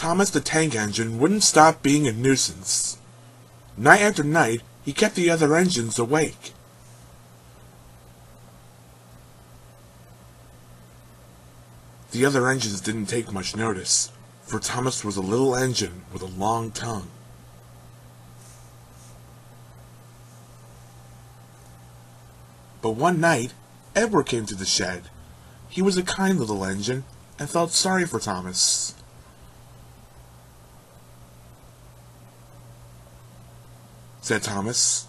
Thomas the tank engine wouldn't stop being a nuisance. Night after night, he kept the other engines awake. The other engines didn't take much notice, for Thomas was a little engine with a long tongue. But one night, Edward came to the shed. He was a kind little engine, and felt sorry for Thomas. Said Thomas.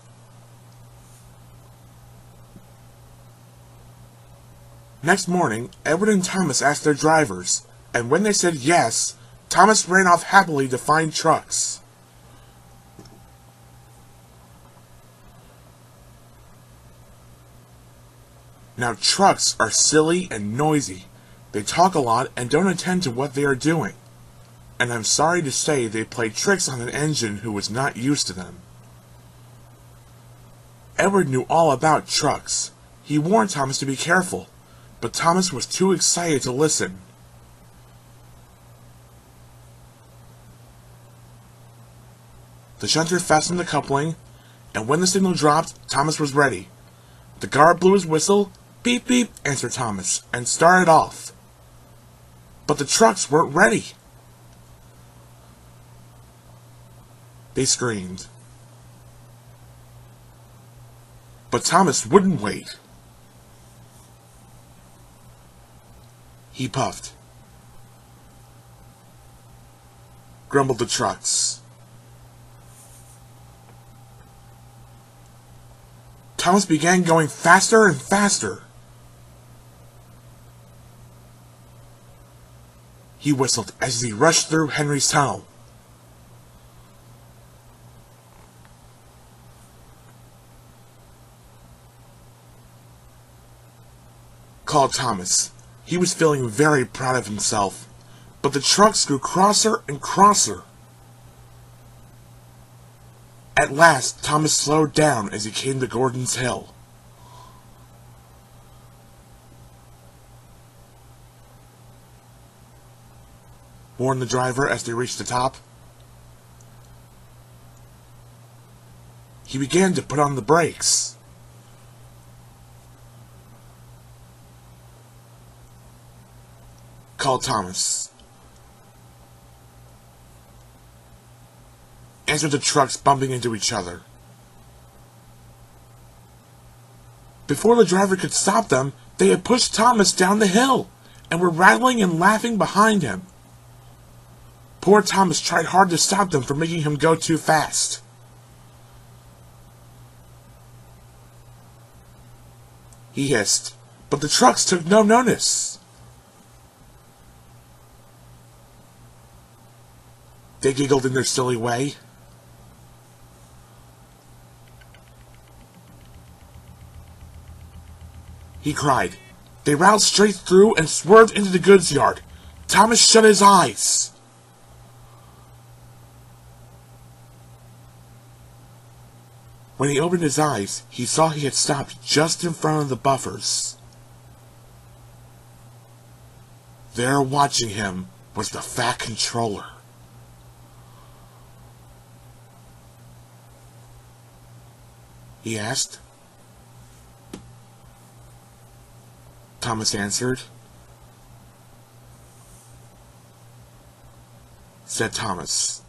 Next morning, Edward and Thomas asked their drivers, and when they said yes, Thomas ran off happily to find trucks. Now trucks are silly and noisy. They talk a lot and don't attend to what they are doing. And I'm sorry to say they played tricks on an engine who was not used to them. Edward knew all about trucks. He warned Thomas to be careful, but Thomas was too excited to listen. The shunter fastened the coupling, and when the signal dropped, Thomas was ready. The guard blew his whistle. Beep beep, answered Thomas, and started off. But the trucks weren't ready. They screamed. But Thomas wouldn't wait. He puffed. Grumbled the trucks. Thomas began going faster and faster. He whistled as he rushed through Henry's tunnel. Called Thomas. He was feeling very proud of himself, but the trucks grew crosser and crosser. At last, Thomas slowed down as he came to Gordon's Hill. Warned the driver as they reached the top. He began to put on the brakes. Called Thomas. Answered the trucks bumping into each other. Before the driver could stop them, they had pushed Thomas down the hill and were rattling and laughing behind him. Poor Thomas tried hard to stop them from making him go too fast. He hissed, but the trucks took no notice. They giggled in their silly way. He cried. They rattled straight through and swerved into the goods yard. Thomas shut his eyes. When he opened his eyes, he saw he had stopped just in front of the buffers. There watching him was the fat controller. He asked. Thomas answered. Said Thomas.